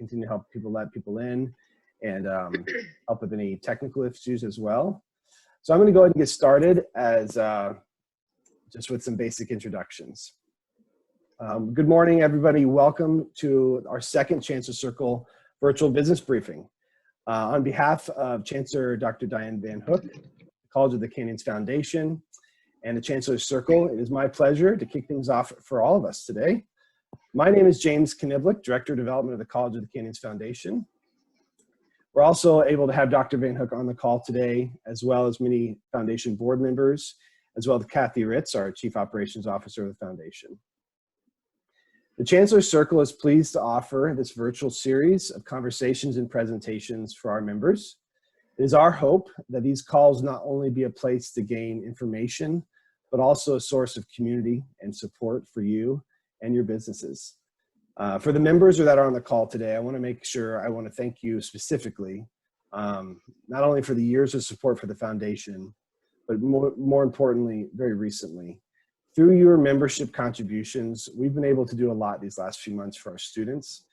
continue to help people let people in and help with any technical issues as well. So I'm going to go ahead and get started as just with some basic introductions. Good morning, everybody. Welcome to our second Chancellor Circle virtual business briefing. On behalf of Chancellor Dr. Diane Van Hook, College of the Canyons Foundation, and the Chancellor Circle, it is my pleasure to kick things off for all of us today. My name is James Kniblik, Director of Development of the College of the Canyons Foundation. We're also able to have Dr. Van Hook on the call today, as well as many foundation board members, as well as Kathy Ritz, our Chief Operations Officer of the foundation. The Chancellor Circle is pleased to offer this virtual series of conversations and presentations for our members. It is our hope that these calls not only be a place to gain information, but also a source of community and support for you and your businesses. For the members that are on the call today, I want to thank you specifically, not only for the years of support for the foundation, but more importantly, very recently. Through your membership contributions, we've been able to do a lot these last few months for our students,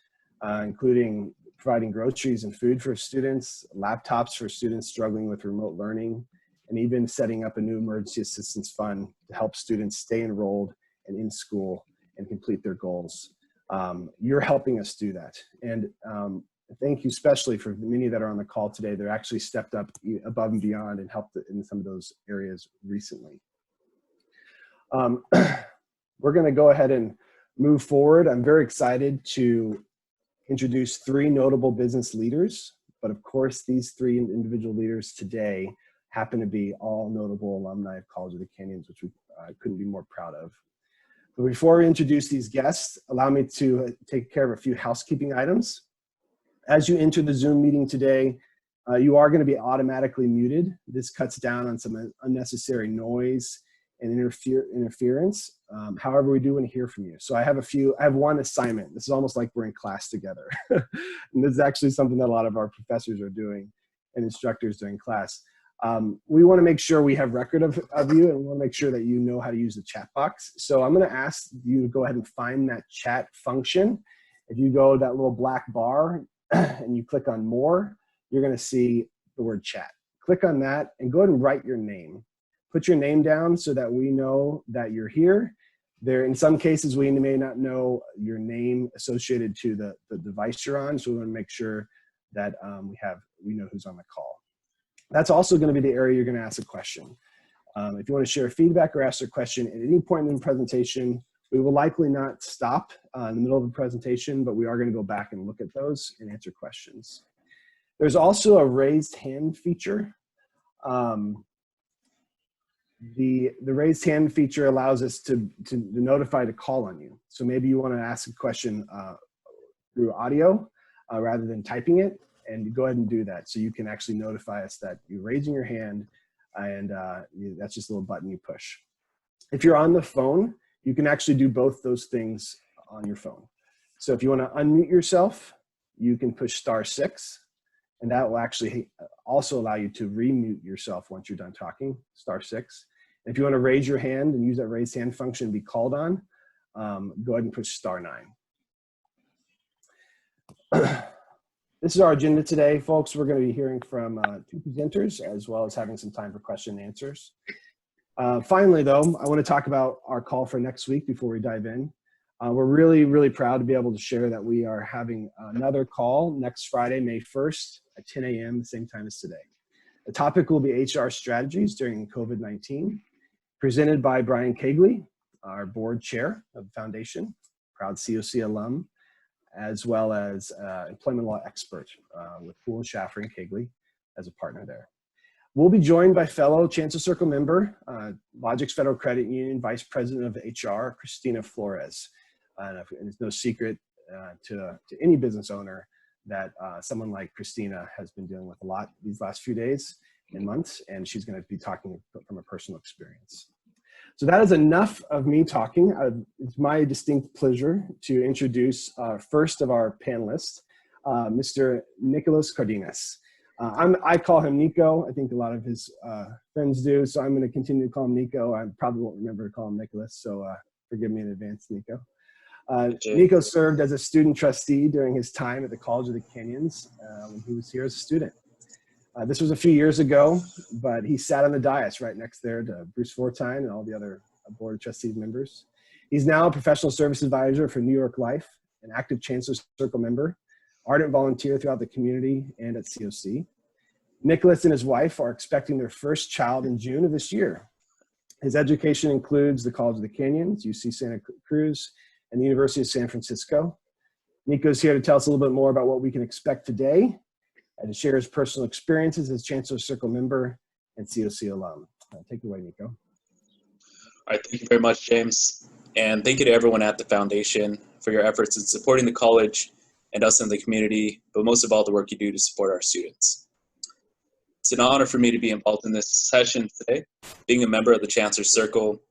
including providing groceries and food for students, laptops for students struggling with remote learning, and even setting up a new emergency assistance fund to help students stay enrolled and in school and complete their goals. You're helping us do that. And thank you especially for many that are on the call today. They're actually stepped up above and beyond and helped in some of those areas recently. We're going to go ahead and move forward. I'm very excited to introduce three notable business leaders, but of course these three individual leaders today happen to be all notable alumni of College of the Canyons, which we couldn't be more proud of. But before we introduce these guests, allow me to take care of a few housekeeping items. As you enter the Zoom meeting today, you are going to be automatically muted. This cuts down on some unnecessary noise and interference. However, we do want to hear from you. So I have one assignment. This is almost like we're in class together. And this is actually something that a lot of our professors are doing and instructors during class. We want to make sure we have record of you, and we want to make sure that you know how to use the chat box. So I'm going to ask you to go ahead and find that chat function. If you go to that little black bar and you click on more, you're going to see the word chat. Click on that and go ahead and write your name. Put your name down so that we know that you're here. In some cases, we may not know your name associated to the device you're on, so we want to make sure that we know who's on the call. That's also going to be the area you're going to ask a question. If you want to share feedback or ask a question at any point in the presentation, we will likely not stop in the middle of the presentation, but we are going to go back and look at those and answer questions. There's also a raised hand feature. The raised hand feature allows us to notify to call on you. So maybe you want to ask a question through audio rather than typing it, and you go ahead and do that. So you can actually notify us that you're raising your hand, and that's just a little button you push. If you're on the phone, you can actually do both those things on your phone. So if you want to unmute yourself, you can push *6, and that will actually also allow you to remute yourself once you're done talking, *6. If you want to raise your hand and use that raised hand function and be called on, go ahead and push *9. This is our agenda today, folks. We're going to be hearing from two presenters, as well as having some time for question and answers. Finally, though, I want to talk about our call for next week before we dive in. We're really, really proud to be able to share that we are having another call next Friday, May 1st at 10 a.m., the same time as today. The topic will be HR strategies during COVID-19, presented by Brian Kegley, our board chair of the foundation, proud COC alum, as well as employment law expert with Poole, Schaffer, and Kegley as a partner there. We'll be joined by fellow Chancellor Circle member, Logix Federal Credit Union Vice President of HR, Christina Flores. And it's no secret to any business owner that someone like Christina has been dealing with a lot these last few days and months, and she's going to be talking from a personal experience. So that is enough of me talking. It's my distinct pleasure to introduce our first of our panelists, Mr. Nicolas Cardenas. I call him Nico. I think a lot of his friends do, so I'm going to continue to call him Nico. I probably won't remember to call him Nicolas, so forgive me in advance, Nico. Nico served as a student trustee during his time at the College of the Canyons when he was here as a student. This was a few years ago, but he sat on the dais right next there to Bruce Fortine and all the other Board of Trustees members. He's now a professional service advisor for New York Life, an active Chancellor Circle member, ardent volunteer throughout the community and at COC. Nicholas and his wife are expecting their first child in June of this year. His education includes the College of the Canyons, UC Santa Cruz, and the University of San Francisco. Nico's here to tell us a little bit more about what we can expect today and to share his personal experiences as Chancellor Circle member and COC alum. Take it away, Nico. All right, thank you very much, James. And thank you to everyone at the Foundation for your efforts in supporting the college and us in the community, but most of all, the work you do to support our students. It's an honor for me to be involved in this session today. Being a member of the Chancellor Circle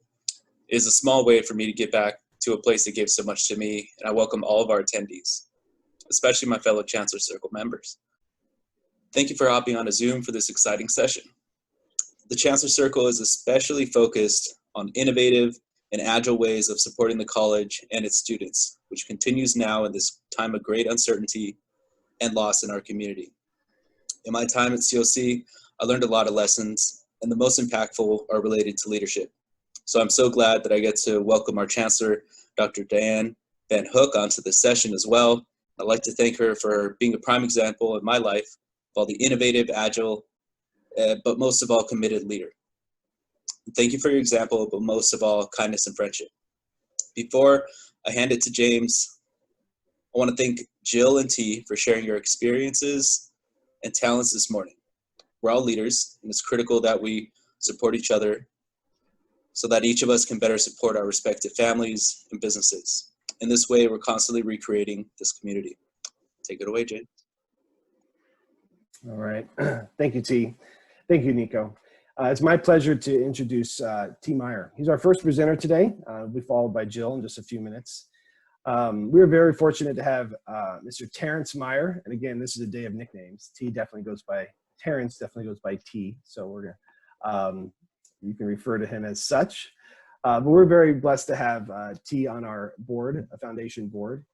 is a small way for me to get back to a place that gave so much to me, and I welcome all of our attendees, especially my fellow Chancellor Circle members. Thank you for hopping on a Zoom for this exciting session. The Chancellor Circle is especially focused on innovative and agile ways of supporting the college and its students, which continues now in this time of great uncertainty and loss in our community. In my time at COC, I learned a lot of lessons, and the most impactful are related to leadership. So I'm so glad that I get to welcome our Chancellor, Dr. Diane Van Hook, onto the session as well. I'd like to thank her for being a prime example in my life of all the innovative, agile, but most of all, committed leader. Thank you for your example, but most of all, kindness and friendship. Before I hand it to James, I want to thank Jill and T for sharing your experiences and talents this morning. We're all leaders, and it's critical that we support each other so that each of us can better support our respective families and businesses. In this way, we're constantly recreating this community. Take it away, James. All right. Thank you, T. Thank you, Nico. It's my pleasure to introduce T. Meyer. He's our first presenter today. We'll be followed by Jill in just a few minutes. We're very fortunate to have Mr. Terrance Meyer. And again, this is a day of nicknames. T definitely goes by, Terrance definitely goes by T. So we're gonna, you can refer to him as such. But we're very blessed to have T on our board, a foundation board.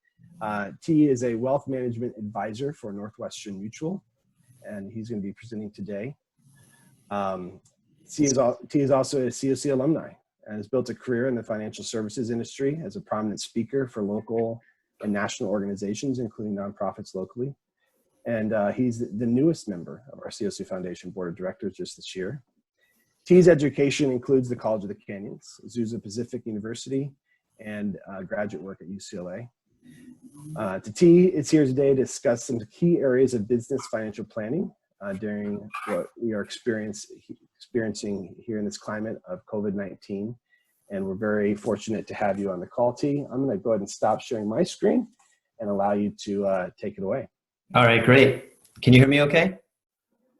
T is a wealth management advisor for Northwestern Mutual, and he's going to be presenting today. T is also a COC alumni and has built a career in the financial services industry as a prominent speaker for local and national organizations, including nonprofits locally. And he's the newest member of our COC Foundation Board of Directors just this year. T's education includes the College of the Canyons, Azusa Pacific University, and graduate work at UCLA. To T, it's here today to discuss some key areas of business financial planning during what we are experiencing here in this climate of COVID-19. And we're very fortunate to have you on the call, T. I'm going to go ahead and stop sharing my screen and allow you to take it away. All right, great. Can you hear me okay?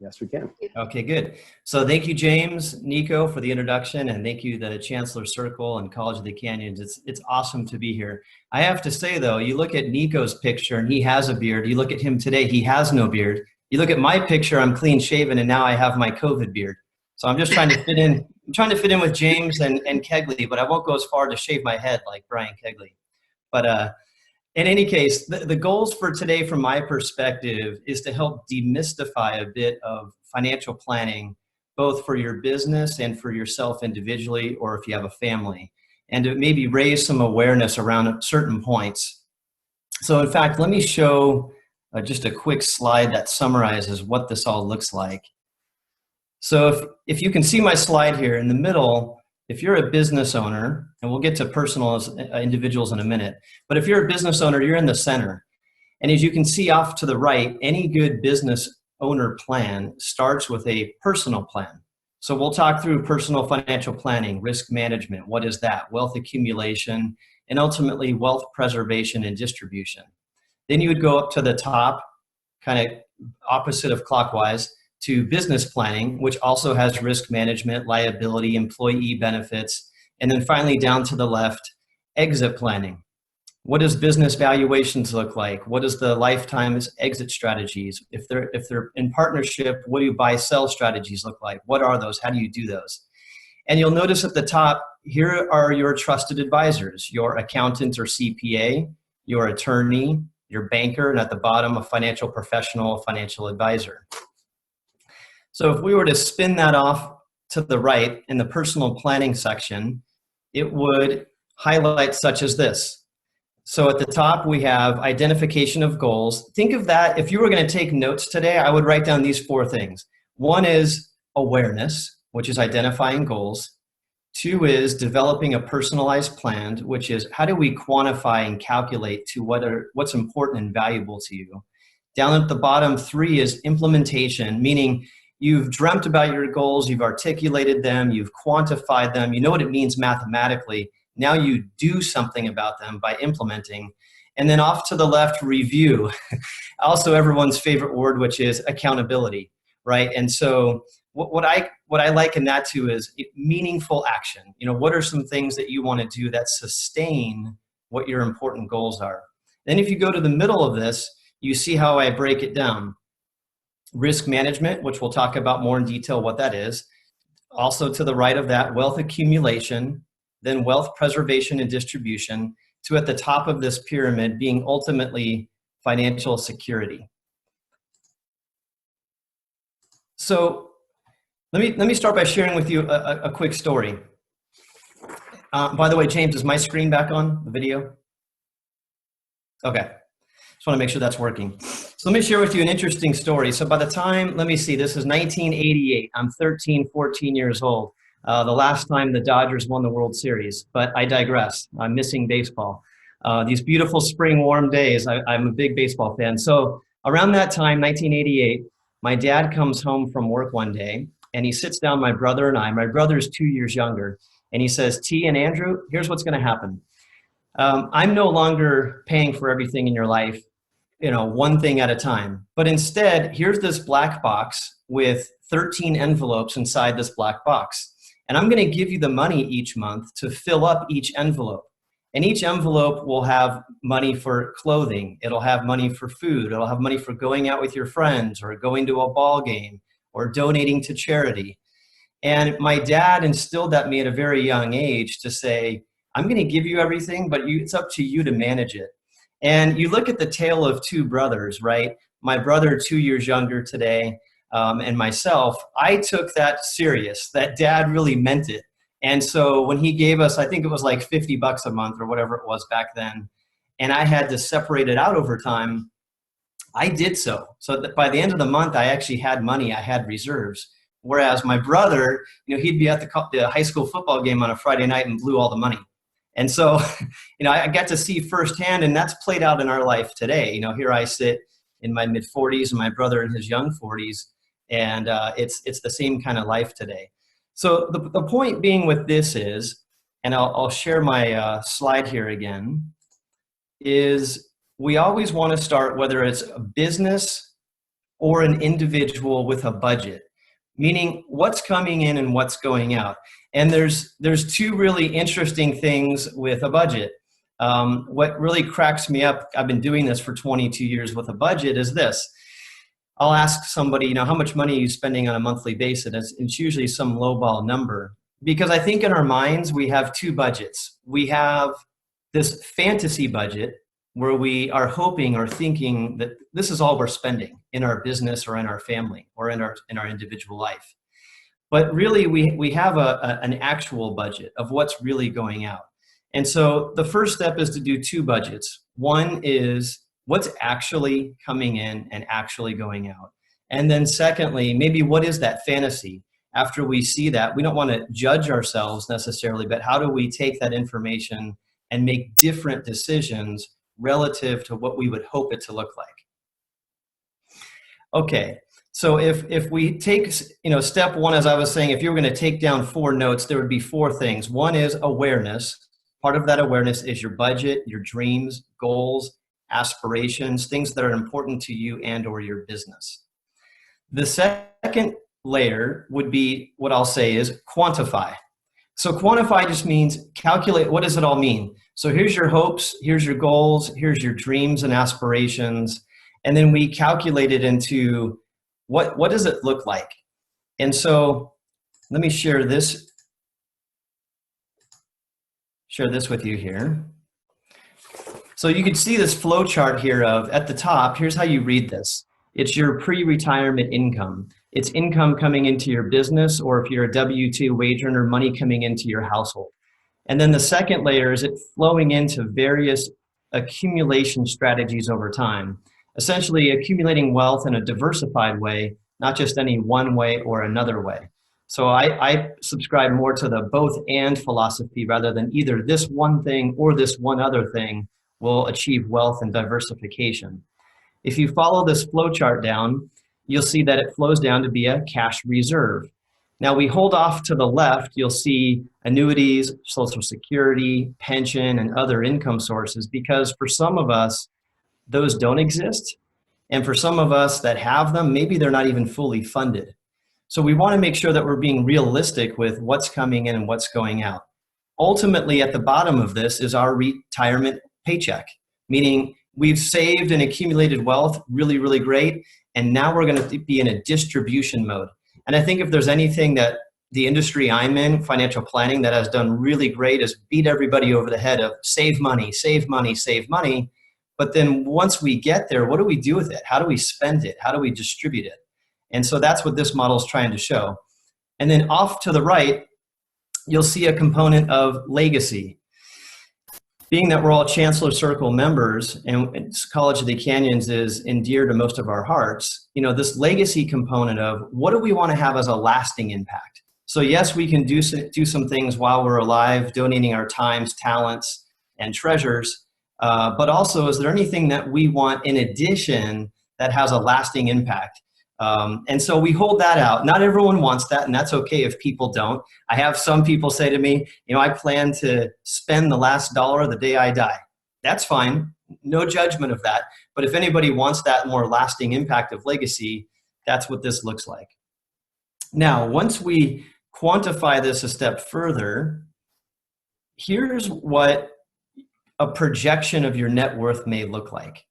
Yes, we can. Okay, good. So thank you, James, Nico, for the introduction, and thank you, the Chancellor Circle and College of the Canyons. It's awesome to be here. I have to say, though, you look at Nico's picture, and he has a beard. You look at him today, he has no beard. You look at my picture, I'm clean shaven, and now I have my COVID beard. So I'm just trying to fit in. I'm trying to fit in with James and Kegley, but I won't go as far to shave my head like Brian Kegley. But in any case, the goals for today from my perspective is to help demystify a bit of financial planning, both for your business and for yourself individually, or if you have a family, and to maybe raise some awareness around certain points. So in fact, let me show just a quick slide that summarizes what this all looks like. So if you can see my slide here in the middle, if you're a business owner, and we'll get to personal as individuals in a minute, but if you're a business owner, you're in the center. And as you can see off to the right, any good business owner plan starts with a personal plan. So we'll talk through personal financial planning, risk management, what is that? Wealth accumulation, and ultimately wealth preservation and distribution. Then you would go up to the top, kind of opposite of clockwise, to business planning, which also has risk management, liability, employee benefits, and then finally down to the left, exit planning. What does business valuations look like? What does the lifetime exit strategies? If they're in partnership, what do buy-sell strategies look like? What are those? How do you do those? And you'll notice at the top, here are your trusted advisors, your accountant or CPA, your attorney, your banker, and at the bottom, a financial professional, a financial advisor. So if we were to spin that off to the right in the personal planning section, it would highlight such as this. So at the top, we have identification of goals. Think of that, if you were going to take notes today, I would write down these 4 things. 1 is awareness, which is identifying goals. 2 is developing a personalized plan, which is how do we quantify and calculate to what's important and valuable to you. Down at the bottom, 3 is implementation, meaning you've dreamt about your goals, you've articulated them, you've quantified them, you know what it means mathematically. Now you do something about them by implementing. And then off to the left, review. Also everyone's favorite word, which is accountability, right? And so what I liken that to is meaningful action. You know, what are some things that you want to do that sustain what your important goals are? Then if you go to the middle of this, you see how I break it down. Risk management, which we'll talk about more in detail what that is. Also to the right of that, wealth accumulation, then wealth preservation and distribution, to at the top of this pyramid being ultimately financial security. So let me start by sharing with you a quick story. By the way, James, is my screen back on, the video? Okay, just want to make sure that's working. So let me share with you an interesting story. So by the time, let me see, this is 1988. I'm 13, 14 years old. The last time the Dodgers won the World Series, but I digress. I'm missing baseball. These beautiful spring warm days, I'm a big baseball fan. So around that time, 1988, my dad comes home from work one day and he sits down my brother and I. My brother's 2 years younger. And he says, T and Andrew, here's what's going to happen. I'm no longer paying for everything in your life, you know, one thing at a time. But instead, here's this black box with 13 envelopes inside this black box. And I'm going to give you the money each month to fill up each envelope. And each envelope will have money for clothing. It'll have money for food. It'll have money for going out with your friends or going to a ball game or donating to charity. And my dad instilled that in me at a very young age to say, I'm going to give you everything, but it's up to you to manage it. And you look at the tale of 2 brothers, right? My brother, 2 years younger today, and myself, I took that serious, that dad really meant it. And so when he gave us, I think it was like $50 a month or whatever it was back then, and I had to separate it out over time, I did so. So that by the end of the month, I actually had money, I had reserves. Whereas my brother, you know, he'd be at the high school football game on a Friday night and blew all the money. And so, you know, I got to see firsthand, and that's played out in our life today. You know, here I sit in my mid 40s and my brother in his young 40s, and it's the same kind of life today. So the point being with this is, and I'll share my slide here again, is we always want to start, whether it's a business or an individual, with a budget, meaning what's coming in and what's going out. And there's 2 really interesting things with a budget. What really cracks me up, I've been doing this for 22 years with a budget, is this. I'll ask somebody, you know, how much money are you spending on a monthly basis? It's usually some lowball number. Because I think in our minds, we have 2 budgets. We have this fantasy budget where we are hoping or thinking that this is all we're spending in our business or in our family or in our individual life. But really, we have an actual budget of what's really going out. And so the first step is to do 2 budgets. One is what's actually coming in and actually going out. And then secondly, maybe what is that fantasy? After we see that, we don't want to judge ourselves necessarily, but how do we take that information and make different decisions relative to what we would hope it to look like? Okay. So if we take, you know, step 1, as I was saying, if you were going to take down 4 notes, there would be 4 things. 1 is awareness. Part of that awareness is your budget, your dreams, goals, aspirations, things that are important to you and or your business. The second layer would be what I'll say is quantify. So quantify just means calculate. What does it all mean? So here's your hopes, here's your goals, here's your dreams and aspirations. And then we calculate it into what does it look like? And so let me share this share this with you here. So you can see this flow chart here of, at the top, here's how you read this. It's your pre-retirement income. It's income coming into your business, or if you're a W-2 wage earner, money coming into your household. And then the second layer is it flowing into various accumulation strategies over time, essentially accumulating wealth in a diversified way, not just any one way or another way. So I subscribe more to the both and philosophy rather than either this one thing or this one other thing will achieve wealth and diversification. If you follow this flow chart down, you'll see that it flows down to be a cash reserve. Now we hold off to the left, you'll see annuities, Social Security, pension, and other income sources, because for some of us, those don't exist. And for some of us that have them, maybe they're not even fully funded. So we want to make sure that we're being realistic with what's coming in and what's going out. Ultimately, at the bottom of this is our retirement paycheck, meaning we've saved and accumulated wealth, really, really great. And now we're going to be in a distribution mode. And I think if there's anything that the industry I'm in, financial planning, that has done really great is beat everybody over the head of save money, save money, save money. But then once we get there, what do we do with it? How do we spend it? How do we distribute it? And so that's what this model is trying to show. And then off to the right, you'll see a component of legacy. Being that we're all Chancellor Circle members and College of the Canyons is endeared to most of our hearts, you know, this legacy component of what do we want to have as a lasting impact? So yes, we can do some things while we're alive, donating our times, talents, and treasures. But also, is there anything that we want in addition that has a lasting impact? And so we hold that out. Not everyone wants that, and that's okay if people don't. I have some people say to me, you know, I plan to spend the last dollar the day I die. That's fine. No judgment of that. But if anybody wants that more lasting impact of legacy, that's what this looks like. Now, once we quantify this a step further, here's what a projection of your net worth may look like.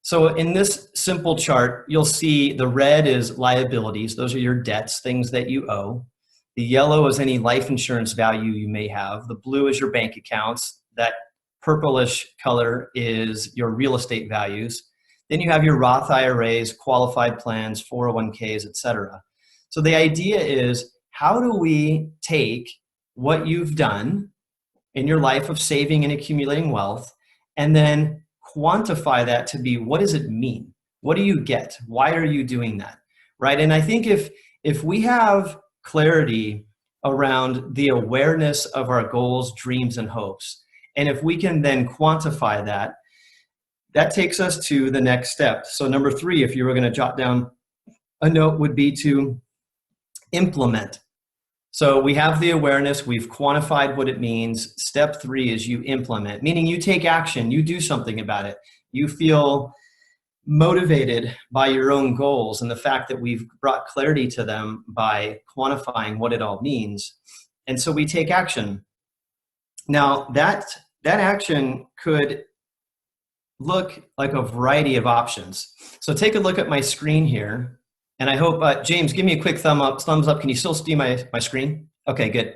So in this simple chart, you'll see the red is liabilities. Those are your debts, things that you owe. The yellow is any life insurance value you may have. The blue is your bank accounts. That purplish color is your real estate values. Then you have your Roth IRAs, qualified plans, 401ks, etc. So the idea is, how do we take what you've done in your life of saving and accumulating wealth and then quantify that to be, what does it mean? What do you get? Why are you doing that? Right? And I think if we have clarity around the awareness of our goals, dreams, and hopes, and if we can then quantify that, that takes us to the next step. So number 3, if you were going to jot down a note, would be to implement. So we have the awareness, we've quantified what it means. Step 3 is you implement, meaning you take action, you do something about it. You feel motivated by your own goals and the fact that we've brought clarity to them by quantifying what it all means. And so we take action. Now that action could look like a variety of options. So take a look at my screen here. And I hope, James, give me a quick thumbs up. Can you still see my screen? Okay, good.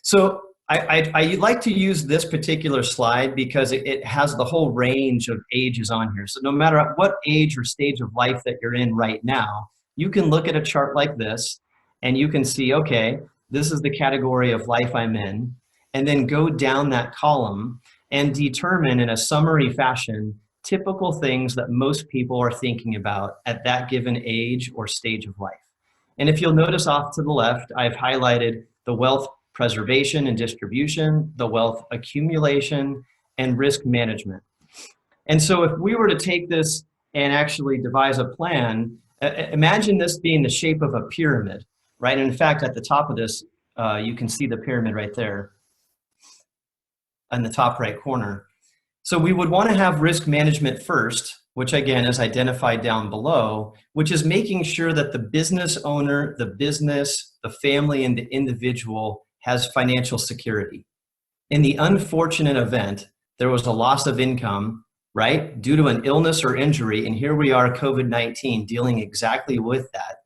So I like to use this particular slide because it has the whole range of ages on here. So no matter what age or stage of life that you're in right now, you can look at a chart like this and you can see, okay, this is the category of life I'm in, and then go down that column and determine in a summary fashion typical things that most people are thinking about at that given age or stage of life. And if you'll notice off to the left, I've highlighted the wealth preservation and distribution, the wealth accumulation, and risk management. And so if we were to take this and actually devise a plan, imagine this being the shape of a pyramid, right? And in fact, at the top of this, you can see the pyramid right there in the top right corner. So we would want to have risk management first, which again is identified down below, which is making sure that the business owner, the business, the family, and the individual has financial security. In the unfortunate event, there was a loss of income, right, due to an illness or injury, and here we are, COVID-19, dealing exactly with that.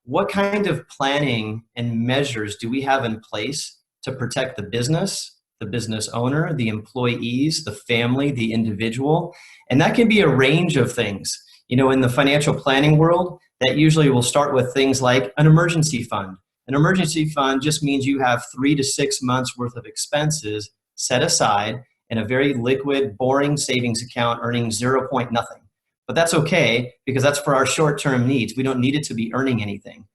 What kind of planning and measures do we have in place to protect the business, the business owner, the employees, the family, the individual. And that can be a range of things. You know, in the financial planning world, that usually will start with things like an emergency fund. An emergency fund just means you have 3 to 6 months worth of expenses set aside in a very liquid, boring savings account earning 0 point nothing. But that's okay, because that's for our short-term needs. We don't need it to be earning anything.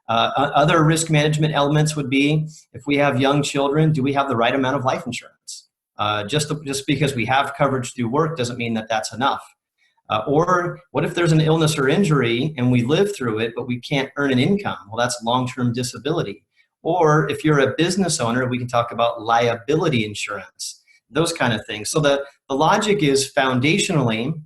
Other risk management elements would be, if we have young children, do we have the right amount of life insurance? Just because we have coverage through work doesn't mean that that's enough. Or what if there's an illness or injury and we live through it, but we can't earn an income? Well, that's long-term disability. Or if you're a business owner, we can talk about liability insurance, those kind of things. So the logic is, foundationally,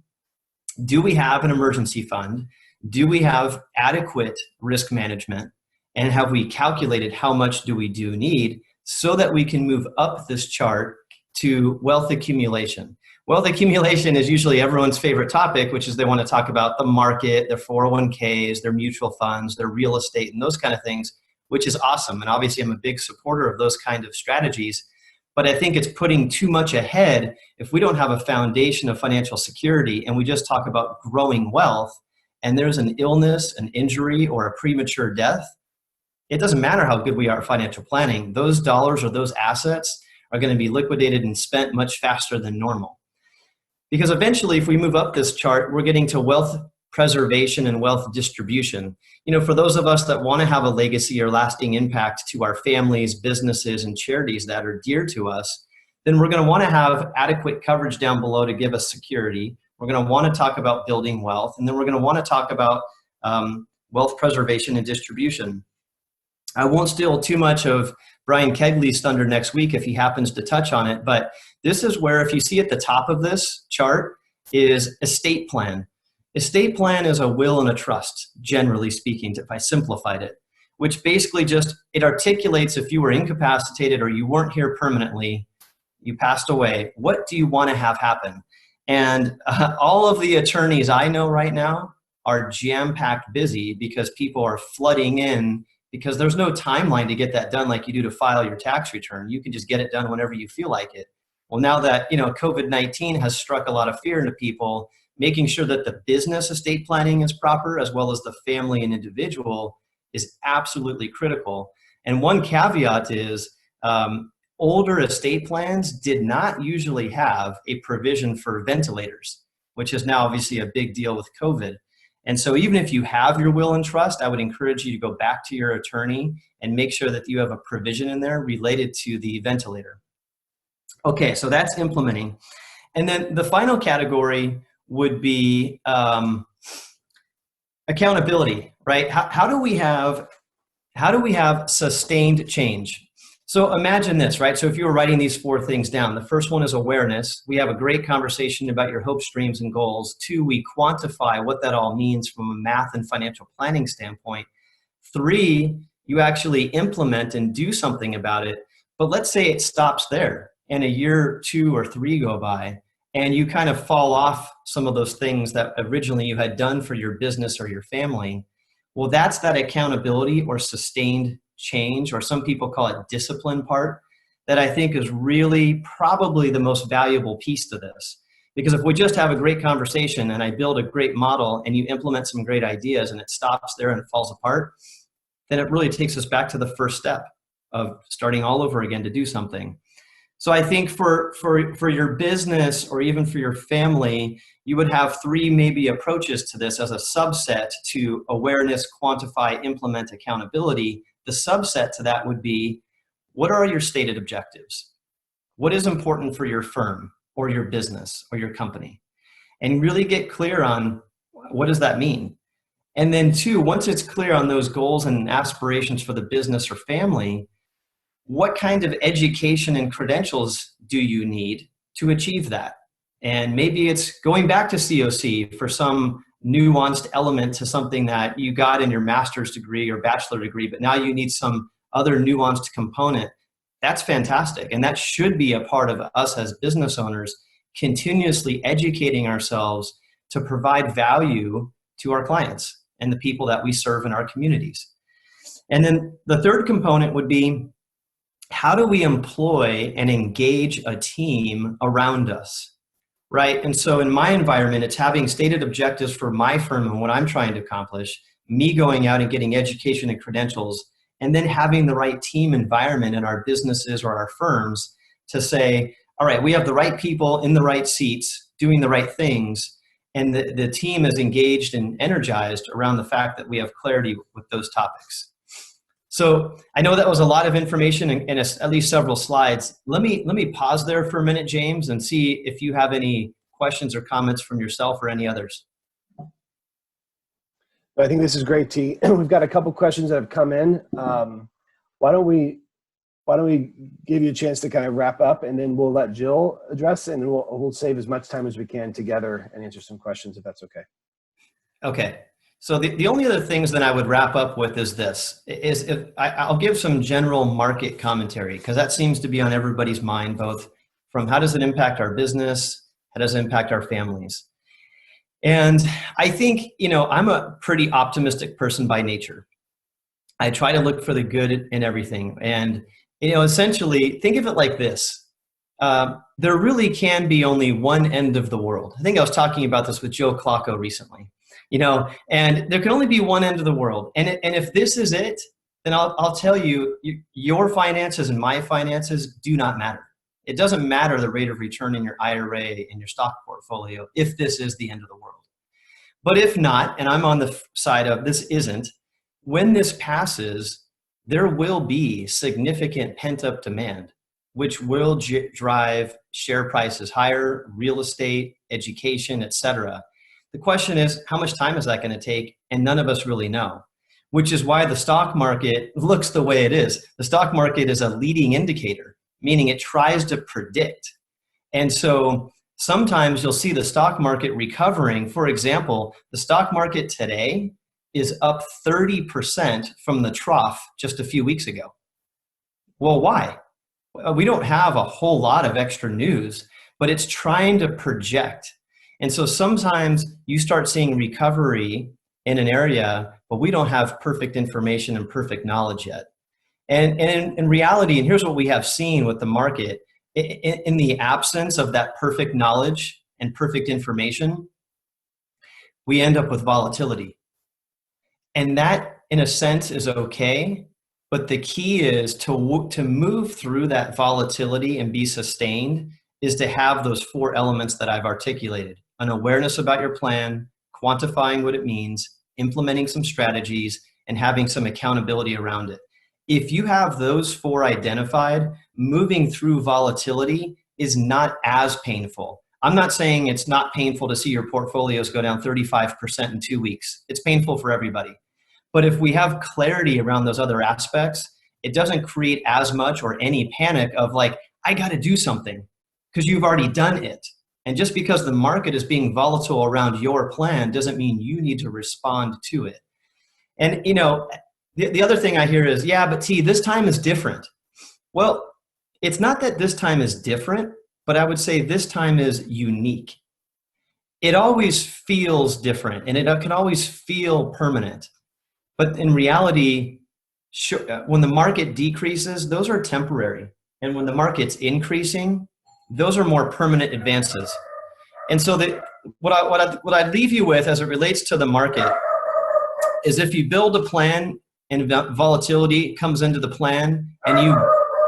do we have an emergency fund? Do we have adequate risk management? And have we calculated how much do we need, so that we can move up this chart to wealth accumulation? Wealth accumulation is usually everyone's favorite topic, which is they want to talk about the market, their 401ks, their mutual funds, their real estate, and those kind of things, which is awesome. And obviously I'm a big supporter of those kind of strategies. But I think it's putting too much ahead if we don't have a foundation of financial security and we just talk about growing wealth, and there's an illness, an injury, or a premature death. It doesn't matter how good we are at financial planning. Those dollars or those assets are going to be liquidated and spent much faster than normal. Because eventually, if we move up this chart, we're getting to wealth preservation and wealth distribution. You know, for those of us that want to have a legacy or lasting impact to our families, businesses, and charities that are dear to us, then we're going to want to have adequate coverage down below to give us security. We're going to want to talk about building wealth, and then we're going to want to talk about wealth preservation and distribution. I won't steal too much of Brian Kegley's thunder next week if he happens to touch on it, but this is where, if you see at the top of this chart, is estate plan. Estate plan is a will and a trust, generally speaking, if I simplified it, which basically just, it articulates if you were incapacitated or you weren't here permanently, you passed away, what do you want to have happen? And all of the attorneys I know right now are jam-packed busy because people are flooding in, because there's no timeline to get that done like you do to file your tax return. You can just get it done whenever you feel like it. Well, now that, you know, COVID-19 has struck a lot of fear into people, making sure that the business estate planning is proper, as well as the family and individual, is absolutely critical. And one caveat is, older estate plans did not usually have a provision for ventilators, which is now obviously a big deal with COVID. And so even if you have your will and trust, I would encourage you to go back to your attorney and make sure that you have a provision in there related to the ventilator. Okay, so that's implementing. And then the final category would be accountability, right? How do we have sustained change? So imagine this, right? So if you were writing these 4 things down, the first one is awareness. We have a great conversation about your hopes, dreams, and goals. 2, we quantify what that all means from a math and financial planning standpoint. 3, you actually implement and do something about it. But let's say it stops there, and a year, 2, or 3 go by, and you kind of fall off some of those things that originally you had done for your business or your family. Well, that's that accountability or sustained change, or some people call it discipline part, that I think is really probably the most valuable piece to this. Because if we just have a great conversation and I build a great model and you implement some great ideas and it stops there and it falls apart, then it really takes us back to the first step of starting all over again to do something. So I think for your business or even for your family, you would have 3 maybe approaches to this as a subset to awareness, quantify, implement, accountability. The subset to that would be, what are your stated objectives? What is important for your firm or your business or your company? And really get clear on what does that mean? And then 2, once it's clear on those goals and aspirations for the business or family, what kind of education and credentials do you need to achieve that? And maybe it's going back to COC for some nuanced element to something that you got in your master's degree or bachelor degree, but now you need some other nuanced component. That's fantastic. And that should be a part of us as business owners, continuously educating ourselves to provide value to our clients and the people that we serve in our communities. And then the third component would be how do we employ and engage a team around us, right? And so in my environment, it's having stated objectives for my firm and what I'm trying to accomplish, me going out and getting education and credentials, and then having the right team environment in our businesses or our firms to say, all right, we have the right people in the right seats doing the right things, and the team is engaged and energized around the fact that we have clarity with those topics. So I know that was a lot of information and at least several slides. Let me pause there for a minute, James, and see if you have any questions or comments from yourself or any others. I think this is great, T. We've got a couple questions that have come in. Why don't we give you a chance to kind of wrap up, and then we'll let Jill address, and then we'll save as much time as we can together and answer some questions, if that's okay. Okay. So the only other things that I would wrap up with is this, I'll give some general market commentary, because that seems to be on everybody's mind, both from how does it impact our business, how does it impact our families. And I think, I'm a pretty optimistic person by nature. I try to look for the good in everything. And, essentially think of it like this. There really can be only one end of the world. I think I was talking about this with Joe Clocko recently. And there can only be one end of the world. And if this is it, then I'll tell you, your finances and my finances do not matter. It doesn't matter the rate of return in your IRA and your stock portfolio if this is the end of the world. But if not, and I'm on the side of this isn't, when this passes, there will be significant pent-up demand, which will drive share prices higher, real estate, education, etc. The question is, how much time is that going to take? And none of us really know, which is why the stock market looks the way it is. The stock market is a leading indicator, meaning it tries to predict. And so sometimes you'll see the stock market recovering. For example, the stock market today is up 30% from the trough just a few weeks ago. Well, why? We don't have a whole lot of extra news, but it's trying to project. And so sometimes you start seeing recovery in an area, but we don't have perfect information and perfect knowledge yet. And in reality, and here's what we have seen with the market, in the absence of that perfect knowledge and perfect information, we end up with volatility. And that, in a sense, is okay. But the key is to move through that volatility and be sustained is to have those four elements that I've articulated: an awareness about your plan, quantifying what it means, implementing some strategies, and having some accountability around it. If you have those four identified, moving through volatility is not as painful. I'm not saying it's not painful to see your portfolios go down 35% in 2 weeks. It's painful for everybody. But if we have clarity around those other aspects, it doesn't create as much or any panic of like, I got to do something, because you've already done it. And just because the market is being volatile around your plan doesn't mean you need to respond to it. And, the other thing I hear is, yeah, but T, this time is different. Well, it's not that this time is different, but I would say this time is unique. It always feels different, and it can always feel permanent. But in reality, when the market decreases, those are temporary. And when the market's increasing, those are more permanent advances. And so what I leave you with as it relates to the market is, if you build a plan and volatility comes into the plan and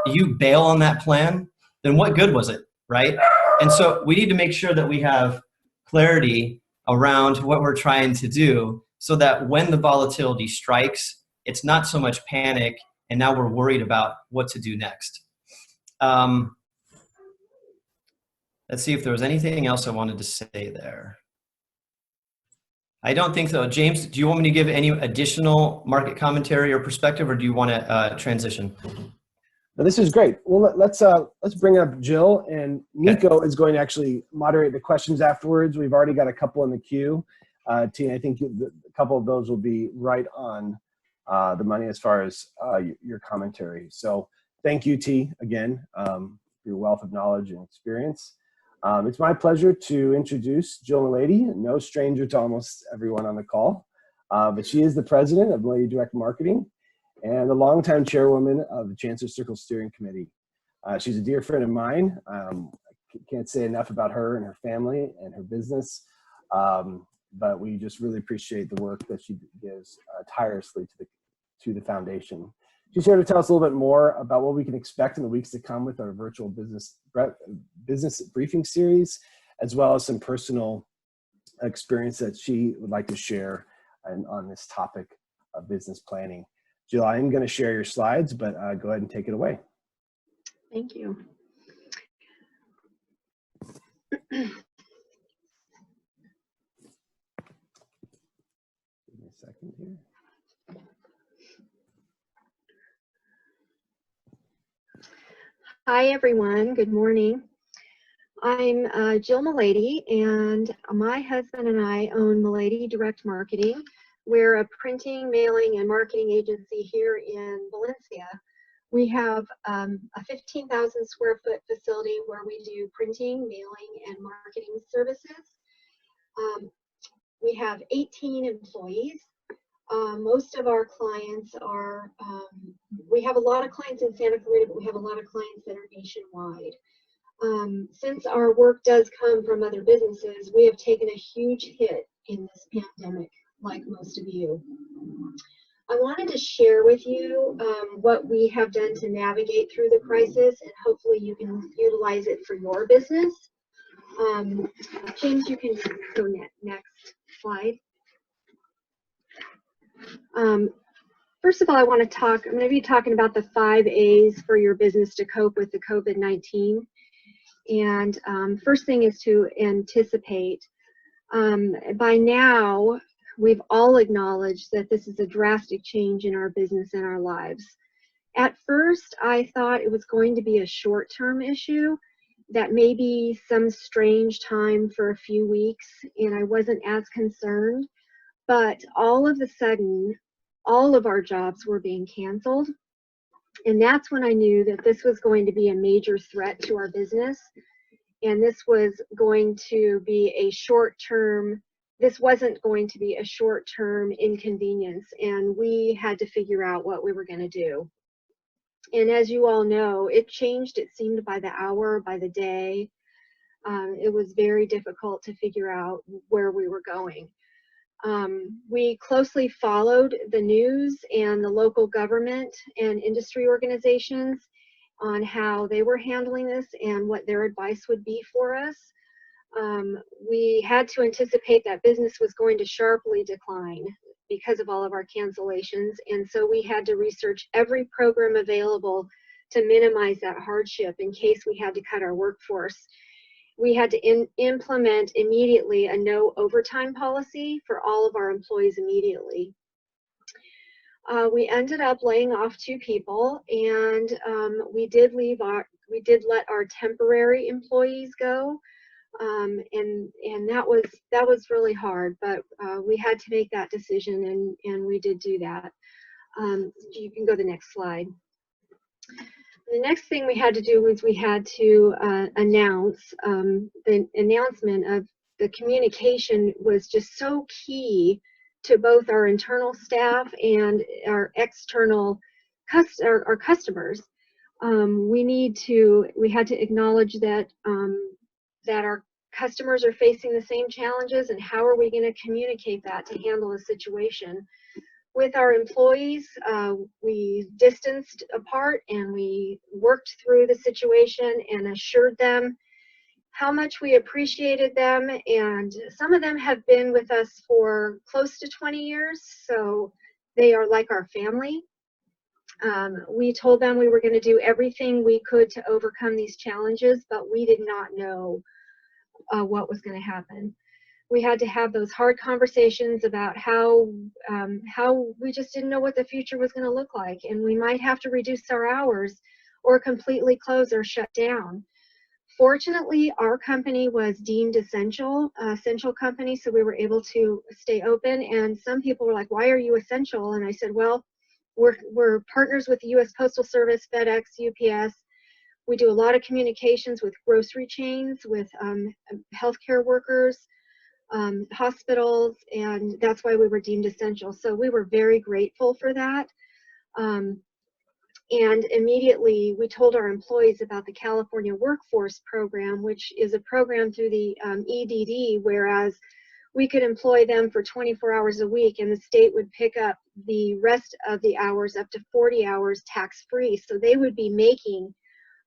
you bail on that plan, then what good was it, right? And so we need to make sure that we have clarity around what we're trying to do, so that when the volatility strikes, it's not so much panic, and now we're worried about what to do next. Let's see if there was anything else I wanted to say there. I don't think so. James, do you want me to give any additional market commentary or perspective, or do you want to transition? Well, this is great. Well, let's bring up Jill, and Nico is going to actually moderate the questions afterwards. We've already got a couple in the queue. T, I think a couple of those will be right on the money as far as your commentary. So thank you, T, again, for your wealth of knowledge and experience. It's my pleasure to introduce Jill Mellady, no stranger to almost everyone on the call, but she is the president of Mellady Direct Marketing. and the longtime chairwoman of the Chancellor Circle Steering Committee. She's a dear friend of mine. I can't say enough about her and her family and her business, but we just really appreciate the work that she gives tirelessly to the foundation. She's here to tell us a little bit more about what we can expect in the weeks to come with our virtual business briefing series, as well as some personal experience that she would like to share on this topic of business planning. Jill, I'm going to share your slides, but go ahead and take it away. Thank you. Give me a second here. Hi, everyone. Good morning. I'm Jill Mellady, and my husband and I own Mellady Direct Marketing. We're a printing, mailing, and marketing agency here in Valencia. We have a 15,000 square foot facility where we do printing, mailing, and marketing services. We have 18 employees. Most of our clients are, we have a lot of clients in Santa Clarita, but we have a lot of clients that are nationwide. Since our work does come from other businesses, we have taken a huge hit in this pandemic, like most of you. I wanted to share with you what we have done to navigate through the crisis, and hopefully you can utilize it for your business. James, you can go next slide. First of all, I'm going to be talking about the 5 A's for your business to cope with the COVID-19. And first thing is to anticipate. By now, we've all acknowledged that this is a drastic change in our business and our lives. At first, I thought it was going to be a short-term issue, that maybe some strange time for a few weeks, and I wasn't as concerned. But all of a sudden, all of our jobs were being canceled. And that's when I knew that this was going to be a major threat to our business. And this was going to be a short-term, this wasn't going to be a short-term inconvenience. And we had to figure out what we were going to do. And as you all know, it changed, it seemed, by the hour, by the day. It was very difficult to figure out where we were going. We closely followed the news and the local government and industry organizations on how they were handling this and what their advice would be for us. We had to anticipate that business was going to sharply decline because of all of our cancellations, and so we had to research every program available to minimize that hardship in case we had to cut our workforce. We had to implement immediately a no overtime policy for all of our employees immediately. We ended up laying off 2 people, and we did let our temporary employees go, and that was really hard, but we had to make that decision, and we did do that. You can go to the next slide. The next thing we had to do was we had to announce, the announcement of the communication was just so key to both our internal staff and our external our customers. We had to acknowledge that that our customers are facing the same challenges, and how are we going to communicate that to handle the situation. With our employees, we distanced apart and we worked through the situation and assured them how much we appreciated them. And some of them have been with us for close to 20 years, so they are like our family. We told them we were going to do everything we could to overcome these challenges, but we did not know what was going to happen. We had to have those hard conversations about how we just didn't know what the future was going to look like, and we might have to reduce our hours or completely close or shut down. Fortunately, our company was deemed essential company, so we were able to stay open. And some people were like, "Why are you essential?" And I said, "Well, we're partners with the U.S. Postal Service, FedEx, UPS. We do a lot of communications with grocery chains, with healthcare workers, hospitals, and that's why we were deemed essential." So we were very grateful for that. And immediately we told our employees about the California Workforce Program, which is a program through the EDD, whereas we could employ them for 24 hours a week and the state would pick up the rest of the hours up to 40 hours tax-free. So they would be making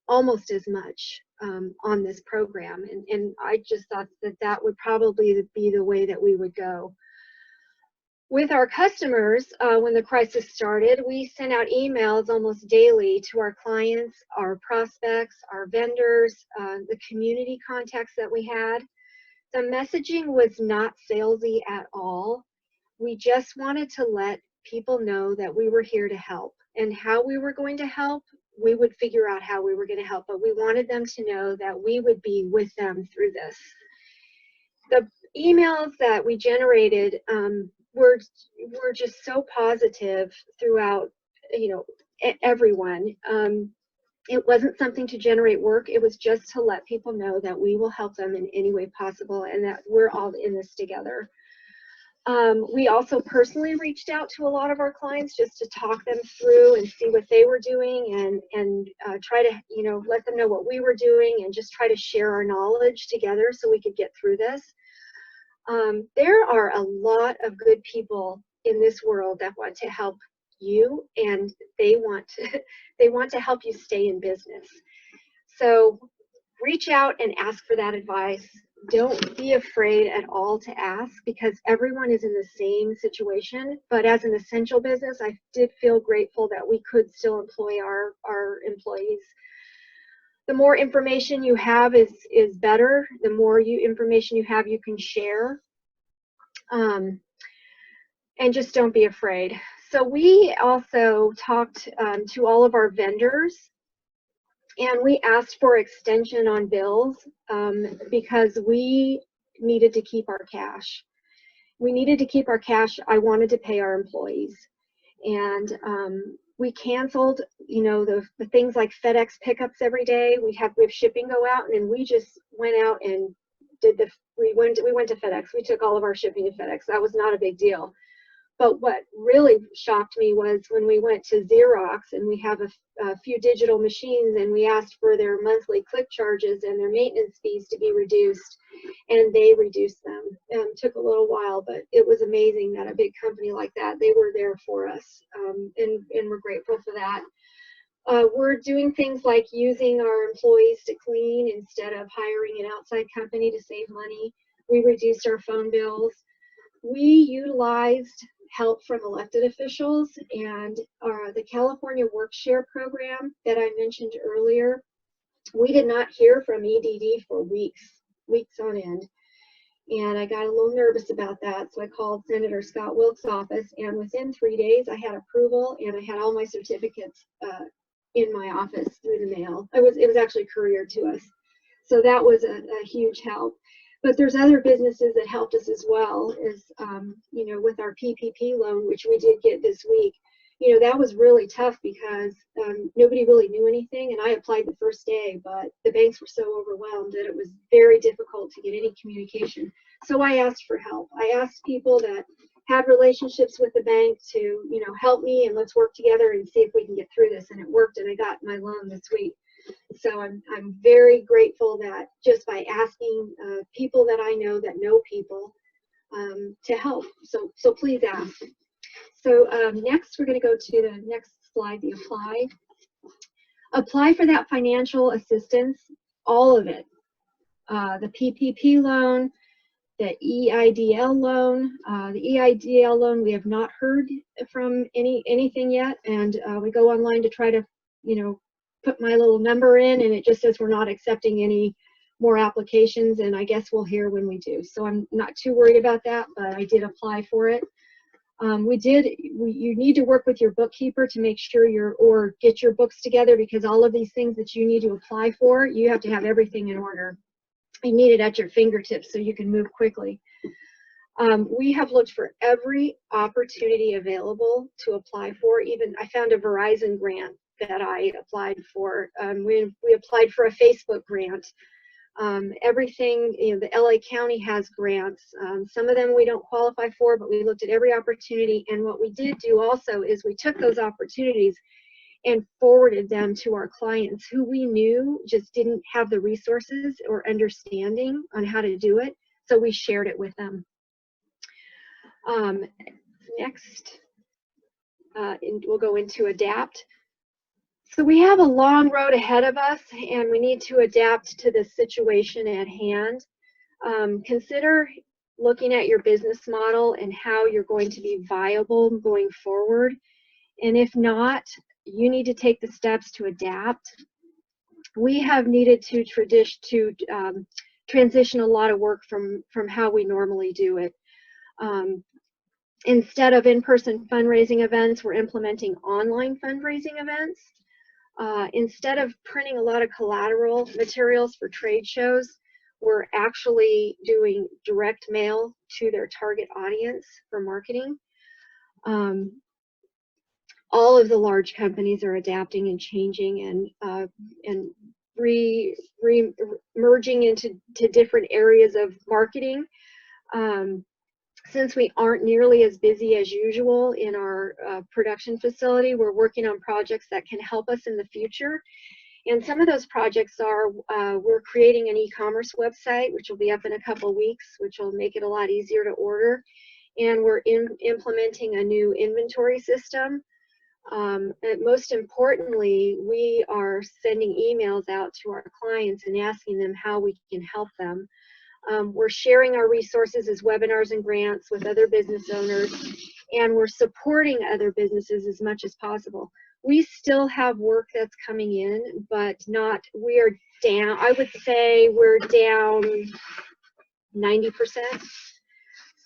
almost as much on this program. And I just thought that that would probably be the way that we would go. With our customers, when the crisis started, we sent out emails almost daily to our clients, our prospects, our vendors, the community contacts that we had. The messaging was not salesy at all. We just wanted to let people know that we were here to help, and how we were going to help, we would figure out how we were going to help, but we wanted them to know that we would be with them through this. The emails that we generated were just so positive throughout, you know, everyone. It wasn't something to generate work. It was just to let people know that we will help them in any way possible and that we're all in this together. We also personally reached out to a lot of our clients just to talk them through and see what they were doing and try to, you know, let them know what we were doing and just try to share our knowledge together so we could get through this. There are a lot of good people in this world that want to help you, and they want to help you stay in business. So reach out and ask for that advice. Don't be afraid at all to ask, because everyone is in the same situation. But as an essential business, I did feel grateful that we could still employ our employees. The more information you have is better. The more information you have, you can share. And just don't be afraid. So we also talked to all of our vendors, and we asked for extension on bills because we needed to keep our cash. We needed to keep our cash. I wanted to pay our employees. And we canceled, you know, the things like FedEx pickups every day. We have shipping go out, and we just went out and we went to FedEx. We took all of our shipping to FedEx. That was not a big deal. But what really shocked me was when we went to Xerox, and we have a few digital machines, and we asked for their monthly click charges and their maintenance fees to be reduced, and they reduced them. Took a little while, but it was amazing that a big company like that, they were there for us, and we're grateful for that. We're doing things like using our employees to clean instead of hiring an outside company to save money. We reduced our phone bills. We utilized help from elected officials, and the California Work-Share program that I mentioned earlier. We did not hear from EDD for weeks on end. And I got a little nervous about that, so I called Senator Scott Wilk's office, and within 3 days I had approval, and I had all my certificates in my office through the mail. It was actually couriered to us. So that was a huge help. But there's other businesses that helped us as well, as you know, with our PPP loan, which we did get this week. You know, that was really tough because nobody really knew anything, and I applied the first day, but the banks were so overwhelmed that it was very difficult to get any communication. So I asked for help. I asked people that had relationships with the bank to, you know, help me, and let's work together and see if we can get through this. And it worked, and I got my loan this week. So I'm very grateful that just by asking people that I know that know people to help. So please ask. So next we're going to go to the next slide, the apply. Apply for that financial assistance, all of it. The PPP loan, the EIDL loan. The EIDL loan, we have not heard from anything yet, and we go online to try to, you know, put my little number in, and it just says we're not accepting any more applications, and I guess we'll hear when we do. So I'm not too worried about that, but I did apply for it. You need to work with your bookkeeper to make sure or get your books together, because all of these things that you need to apply for, you have to have everything in order. You need it at your fingertips so you can move quickly. We have looked for every opportunity available to apply for. Even I found a Verizon grant that I applied for. We applied for a Facebook grant. Everything, the LA County has grants. Some of them we don't qualify for, but we looked at every opportunity. And what we did do also is we took those opportunities and forwarded them to our clients who we knew just didn't have the resources or understanding on how to do it. So we shared it with them. Next, and we'll go into adapt. So we have a long road ahead of us, and we need to adapt to the situation at hand. Consider looking at your business model and how you're going to be viable going forward. And if not, you need to take the steps to adapt. We have needed to transition a lot of work from how we normally do it. Instead of in-person fundraising events, we're implementing online fundraising events. Instead of printing a lot of collateral materials for trade shows, we're actually doing direct mail to their target audience for marketing. All of the large companies are adapting and changing and merging into different areas of marketing. Since we aren't nearly as busy as usual in our production facility, we're working on projects that can help us in the future. And some of those projects are, we're creating an e-commerce website, which will be up in a couple of weeks, which will make it a lot easier to order. And we're implementing a new inventory system. And most importantly, we are sending emails out to our clients and asking them how we can help them. We're sharing our resources as webinars and grants with other business owners, and we're supporting other businesses as much as possible. We still have work that's coming in, but we are down, I would say we're down 90%.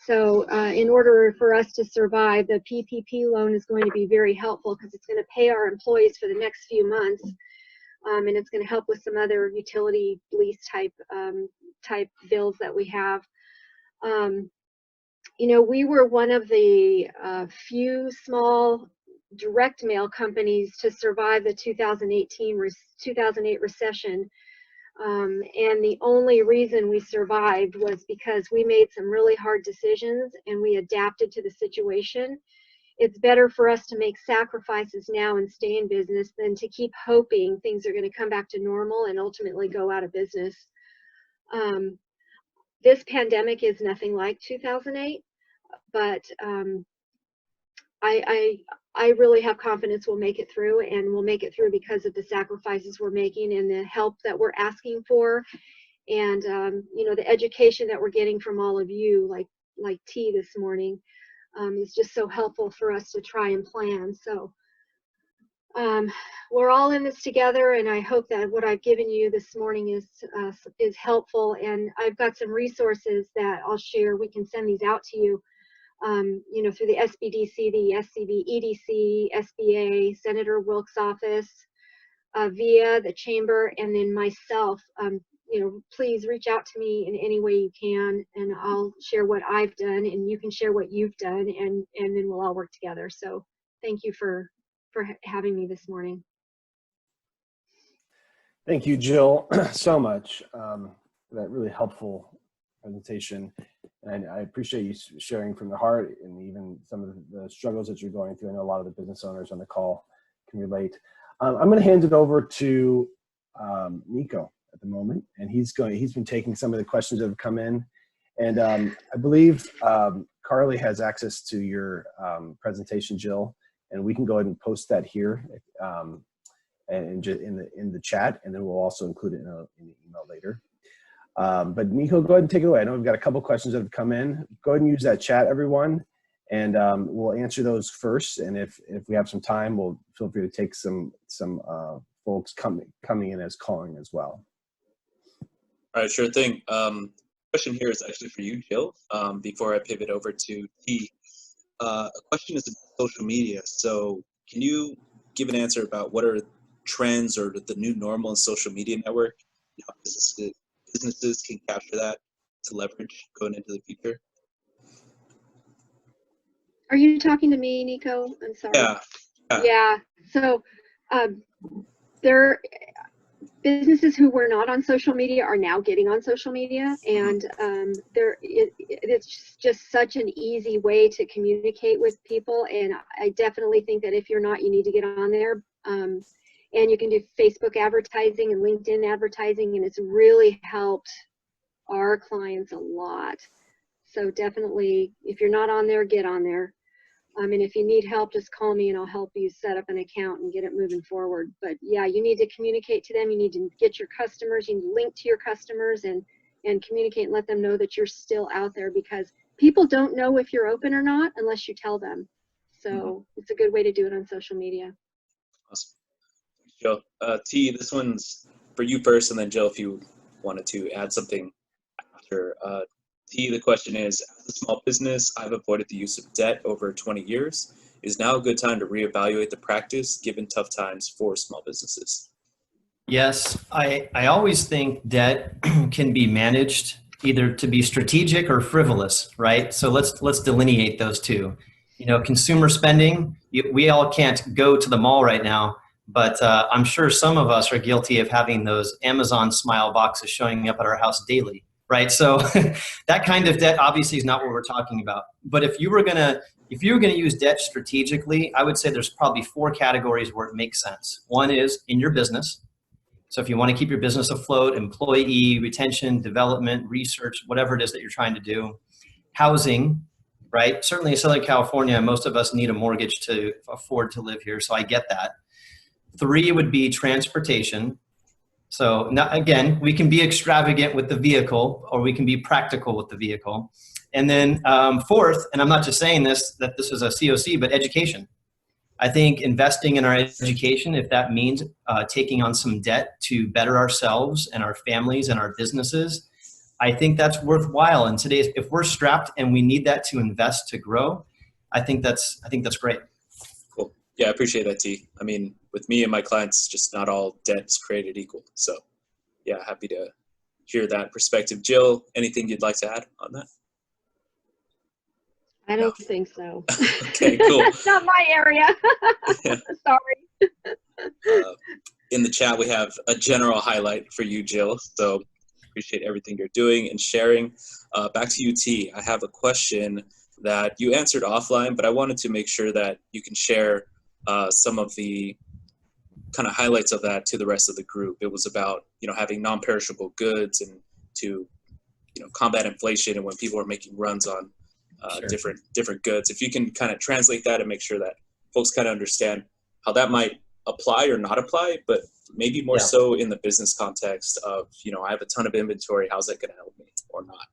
So in order for us to survive, the PPP loan is going to be very helpful because it's going to pay our employees for the next few months. And it's going to help with some other utility lease type bills that we have. We were one of the few small direct mail companies to survive the 2008 recession. And the only reason we survived was because we made some really hard decisions and we adapted to the situation. It's better for us to make sacrifices now and stay in business than to keep hoping things are going to come back to normal and ultimately go out of business. This pandemic is nothing like 2008, but I really have confidence we'll make it through, and we'll make it through because of the sacrifices we're making and the help that we're asking for, and the education that we're getting from all of you, like T this morning. Is just so helpful for us to try and plan. So we're all in this together, and I hope that what I've given you this morning is helpful. And I've got some resources that I'll share. We can send these out to you, through the SBDC, the SCB, EDC, SBA, Senator Wilk's office, via the chamber, and then myself. Please reach out to me in any way you can, and I'll share what I've done, and you can share what you've done, and then we'll all work together. So thank you for having me this morning. Thank you, Jill, so much for that really helpful presentation. And I appreciate you sharing from the heart and even some of the struggles that you're going through. I know a lot of the business owners on the call can relate. I'm going to hand it over to Nico at the moment, and he's been taking some of the questions that have come in, and I believe Carly has access to your presentation, Jill, and we can go ahead and post that here and in the chat, and then we'll also include it in the email later. But Nico, go ahead and take it away. I know we've got a couple questions that have come in. Go ahead and use that chat, everyone, and we'll answer those first, and if we have some time, we'll feel free to take some folks coming in as calling as well. All right, sure thing. Question here is actually for you, Jill, before I pivot over to T. A question is about social media. So can you give an answer about what are trends or the new normal in social media network, and how businesses can capture that to leverage going into the future? Are you talking to me, Nico? I'm sorry. Yeah. Yeah. So businesses who were not on social media are now getting on social media, and it's just such an easy way to communicate with people. And I definitely think that if you're not, you need to get on there. And you can do Facebook advertising and LinkedIn advertising, and it's really helped our clients a lot. So definitely, if you're not on there, get on there. And if you need help, just call me and I'll help you set up an account and get it moving forward. But yeah, you need to communicate to them. You need to get your customers, you need to link to your customers and communicate and let them know that you're still out there, because people don't know if you're open or not unless you tell them. So it's a good way to do it on social media. Awesome. Jill, T, this one's for you first, and then Jill, if you wanted to add something after. T, the question is, as a small business, I've avoided the use of debt over 20 years. Is now a good time to reevaluate the practice given tough times for small businesses? Yes, I always think debt can be managed either to be strategic or frivolous, right? So let's delineate those two. You know, consumer spending, we all can't go to the mall right now, but I'm sure some of us are guilty of having those Amazon smile boxes showing up at our house daily, right? So that kind of debt obviously is not what we're talking about. But if you were gonna use debt strategically, I would say there's probably 4 categories where it makes sense. One is in your business. So if you want to keep your business afloat, employee retention, development, research, whatever it is that you're trying to do. Housing, right? Certainly in Southern California, most of us need a mortgage to afford to live here, so I get that. 3 would be transportation. So now, again, we can be extravagant with the vehicle, or we can be practical with the vehicle. And then 4th, and I'm not just saying this, that this is a COC, but education. I think investing in our education, if that means taking on some debt to better ourselves and our families and our businesses, I think that's worthwhile. And today, if we're strapped and we need that to invest to grow, I think that's great. Cool. Yeah, I appreciate that, T. I mean, with me and my clients, just not all debt's created equal. So yeah, happy to hear that perspective. Jill, anything you'd like to add on that? I don't think so. Okay, cool. That's not my area. Sorry. In the chat, we have a general highlight for you, Jill. So appreciate everything you're doing and sharing. Back to you, T. I have a question that you answered offline, but I wanted to make sure that you can share some of the kind of highlights of that to the rest of the group. It was about, having non-perishable goods and to, combat inflation, and when people are making runs on Sure. different goods. If you can kind of translate that and make sure that folks kind of understand how that might apply or not apply, but maybe more so in the business context of, I have a ton of inventory, how's that going to help me or not?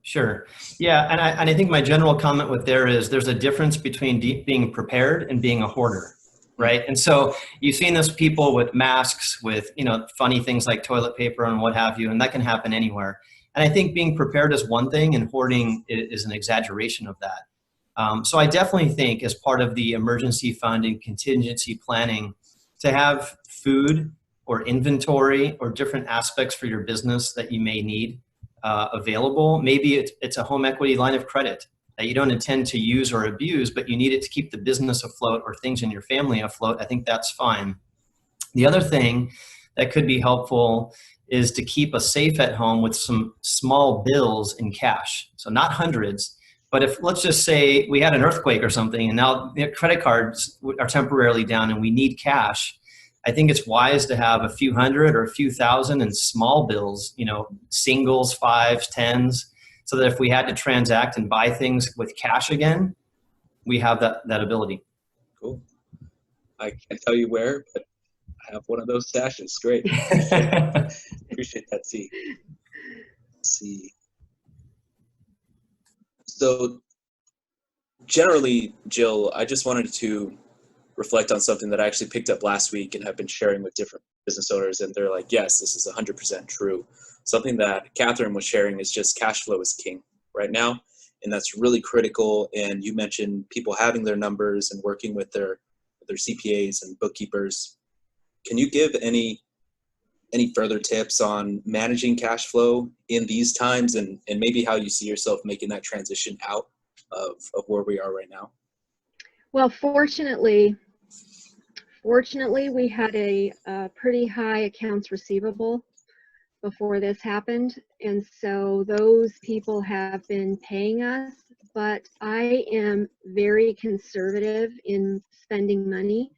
Sure. Yeah, and I think my general comment with there is there's a difference between being prepared and being a hoarder, right? And so you've seen those people with masks, with, funny things like toilet paper and what have you, and that can happen anywhere. And I think being prepared is one thing and hoarding is an exaggeration of that. So I definitely think as part of the emergency fund and contingency planning to have food or inventory or different aspects for your business that you may need available. Maybe it's a home equity line of credit that you don't intend to use or abuse, but you need it to keep the business afloat or things in your family afloat. I think that's fine. The other thing that could be helpful is to keep a safe at home with some small bills in cash. So not hundreds, but if, let's just say we had an earthquake or something and now credit cards are temporarily down and we need cash, I think it's wise to have a few hundred or a few thousand in small bills, singles, 5s, 10s, so that if we had to transact and buy things with cash again, we have that ability. Cool. I can't tell you where, but I have one of those stashes. Great. Appreciate that, T. Let's see. So generally, Jill, I just wanted to reflect on something that I actually picked up last week and have been sharing with different business owners, and they're like, yes, this is 100% true. Something that Catherine was sharing is just cash flow is king right now, and that's really critical. And you mentioned people having their numbers and working with their CPAs and bookkeepers. Can you give any further tips on managing cash flow in these times, and maybe how you see yourself making that transition out of where we are right now? Well, fortunately, Fortunately, we had a pretty high accounts receivable before this happened, and so those people have been paying us, but I am very conservative in spending money.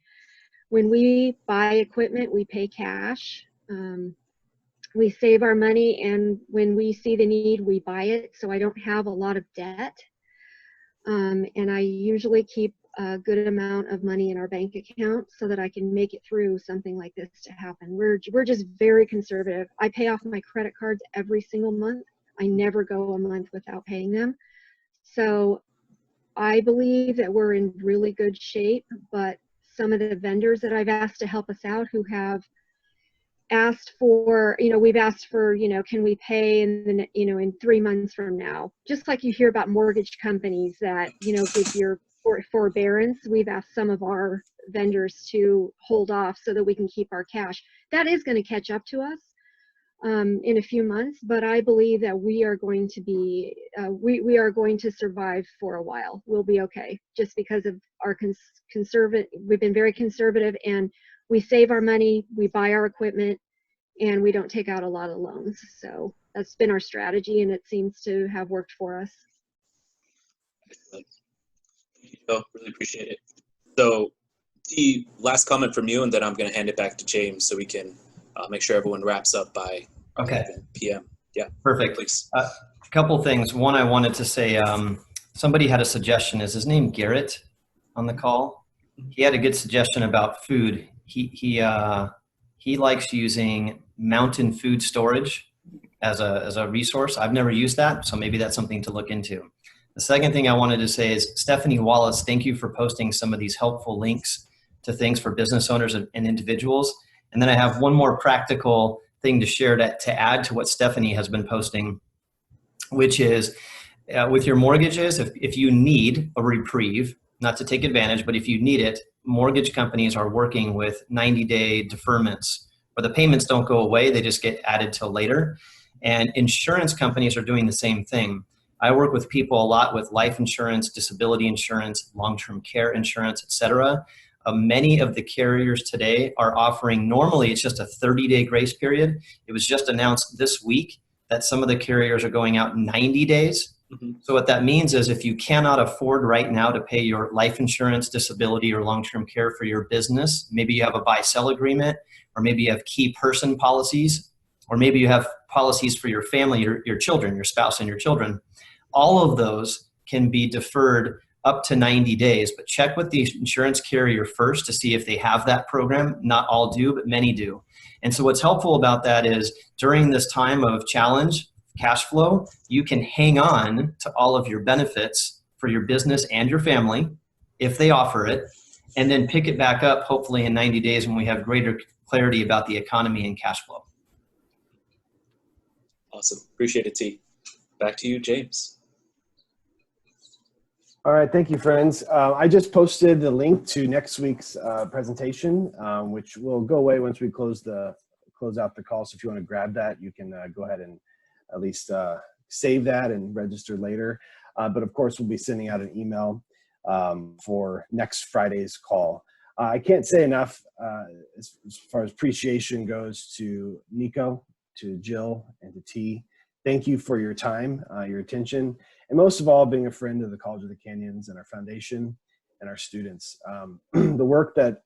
When we buy equipment, we pay cash. We save our money, and when we see the need, we buy it, so I don't have a lot of debt. And I usually keep a good amount of money in our bank account so that I can make it through something like this to happen. We're just very conservative. I pay off my credit cards every single month. I never go a month without paying them. So I believe that we're in really good shape, but some of the vendors that I've asked to help us out who have asked for, we've asked for, can we pay in the, in 3 months from now? Just like you hear about mortgage companies that, give your forbearance, we've asked some of our vendors to hold off so that we can keep our cash. That is going to catch up to us in a few months, but I believe that we are going to be, we are going to survive for a while. We'll be okay, just because of our we've been very conservative, and we save our money, we buy our equipment, and we don't take out a lot of loans. So that's been our strategy, and it seems to have worked for us. Excellent. Thank you, Jill. Really appreciate it. So the last comment from you, and then I'm going to hand it back to James so we can make sure everyone wraps up by 11 p.m. Yeah, perfect. Please. A couple things. One, I wanted to say, somebody had a suggestion. Is his name Garrett on the call? He had a good suggestion about food. He likes using mountain food storage as a resource. I've never used that, so maybe that's something to look into. The second thing I wanted to say is, Stephanie Wallace, thank you for posting some of these helpful links to things for business owners and individuals. And then I have one more practical thing to share to add to what Stephanie has been posting, which is with your mortgages, if you need a reprieve, not to take advantage, but if you need it, mortgage companies are working with 90-day deferments where the payments don't go away, they just get added till later. And insurance companies are doing the same thing. I work with people a lot with life insurance, disability insurance, long-term care insurance, et cetera. Many of the carriers today are offering, normally it's just a 30-day grace period. It was just announced this week that some of the carriers are going out 90 days. Mm-hmm. So what that means is if you cannot afford right now to pay your life insurance, disability, or long-term care for your business, maybe you have a buy-sell agreement, or maybe you have key person policies, or maybe you have policies for your family, your children, your spouse and your children. All of those can be deferred up to 90 days, but check with the insurance carrier first to see if they have that program. Not all do, but many do. And so what's helpful about that is during this time of challenge, cash flow, you can hang on to all of your benefits for your business and your family if they offer it, and then pick it back up hopefully in 90 days when we have greater clarity about the economy and cash flow. Awesome. Appreciate it, T. Back to you, James. All right, thank you, friends. I just posted the link to next week's presentation, which will go away once we close out the call. So if you want to grab that, you can go ahead and at least save that and register later. But of course, we'll be sending out an email for next Friday's call. I can't say enough as far as appreciation goes to Nico, to Jill, and to T. Thank you for your time, your attention, and most of all, being a friend of the College of the Canyons and our foundation and our students. The work that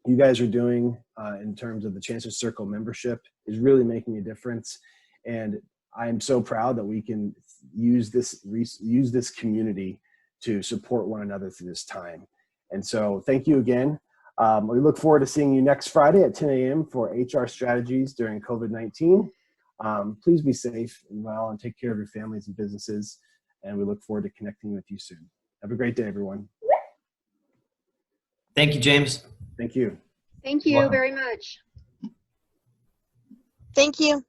you guys are doing in terms of the Chancellor Circle membership is really making a difference. And I'm so proud that we can use this community to support one another through this time. And so thank you again. We look forward to seeing you next Friday at 10 a.m. for HR strategies during COVID-19. Please be safe and well, and take care of your families and businesses. And we look forward to connecting with you soon. Have a great day, everyone. Thank you, James. Thank you. Thank you very much. Thank you.